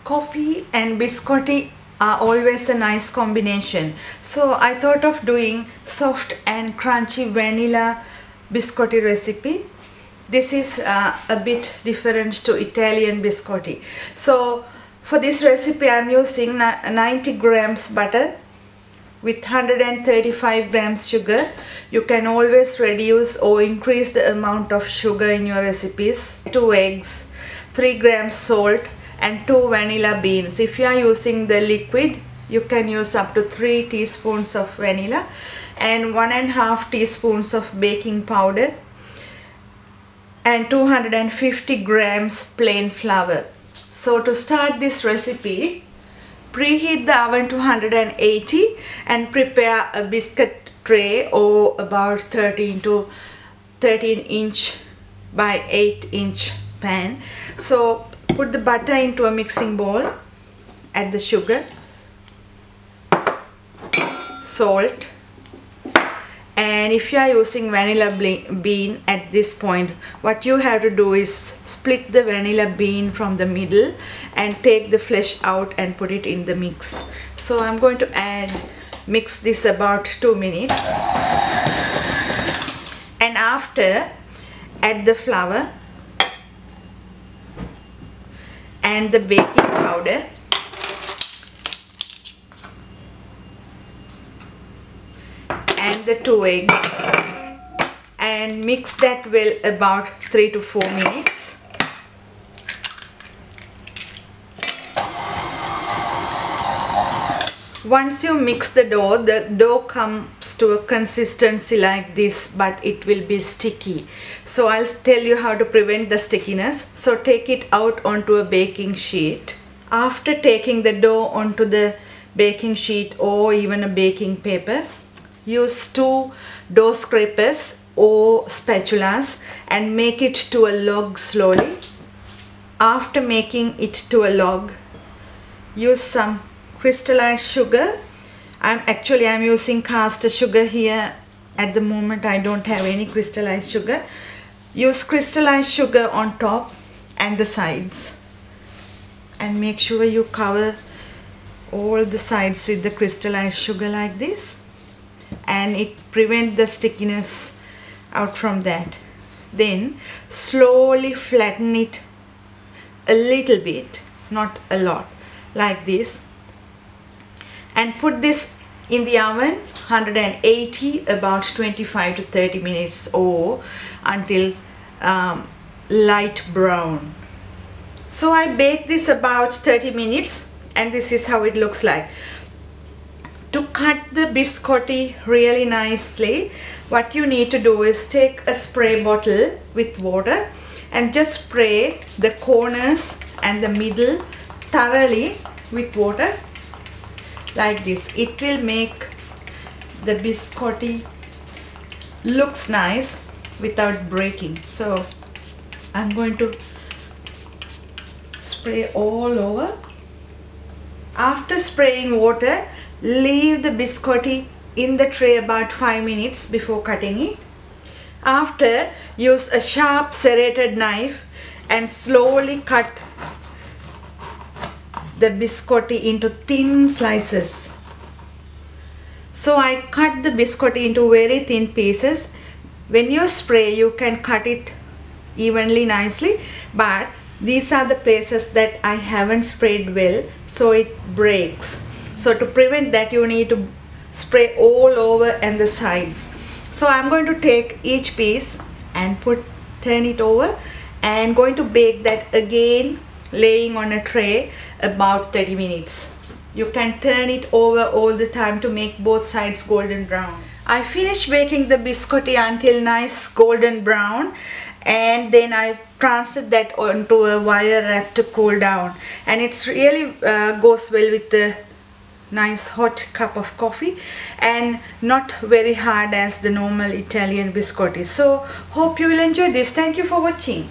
Coffee and biscotti are always a nice combination. So I thought of doing soft and crunchy vanilla biscotti recipe. This is a bit different to Italian biscotti. So for this recipe I am using 90 grams butter with 135 grams sugar. You can always reduce or increase the amount of sugar in your recipes. 2 eggs, 3 grams salt and 2 vanilla beans. If you are using the liquid, you can use up to 3 teaspoons of vanilla and 1.5 teaspoons of baking powder and 250 grams plain flour. So to start this recipe, preheat the oven to 180 and prepare a biscuit tray or about 13 inch by 8 inch pan. So put the butter into a mixing bowl, add the sugar, salt, and if you are using vanilla bean at this point, what you have to do is split the vanilla bean from the middle and take the flesh out and put it in the mix. So I'm going to mix this about 2 minutes, and after add the flour and the baking powder and the 2 eggs and mix that well about 3 to 4 minutes. Once you mix the dough comes to a consistency like this, but it will be sticky. So I'll tell you how to prevent the stickiness. So take it out onto a baking sheet. After taking the dough onto the baking sheet or even a baking paper, use 2 dough scrapers or spatulas and make it to a log slowly. After making it to a log, use some crystallized sugar. I'm using caster sugar here. At the moment I don't have any crystallized sugar. Use crystallized sugar on top and the sides, and make sure you cover all the sides with the crystallized sugar like this, and it prevents the stickiness out from that. Then slowly flatten it a little bit, not a lot, like this, and put this in the oven 180 about 25 to 30 minutes or until light brown. So I bake this about 30 minutes and this is how it looks like. To cut the biscotti really nicely, what you need to do is take a spray bottle with water and just spray the corners and the middle thoroughly with water like this. It will make the biscotti looks nice without breaking. So I'm going to spray all over. After spraying water, leave the biscotti in the tray about 5 minutes before cutting it. After, use a sharp serrated knife and slowly cut the biscotti into thin slices. So I cut the biscotti into very thin pieces. When you spray, you can cut it evenly nicely, but these are the places that I haven't sprayed well, so it breaks. So to prevent that, you need to spray all over and the sides. So I'm going to take each piece and turn it over, and going to bake that again, laying on a tray about 30 minutes. You can turn it over all the time to make both sides golden brown. I finished baking the biscotti until nice golden brown, and then I transferred that onto a wire rack to cool down, and it's really goes well with the nice hot cup of coffee and not very hard as the normal Italian biscotti. So hope you will enjoy this. Thank you for watching.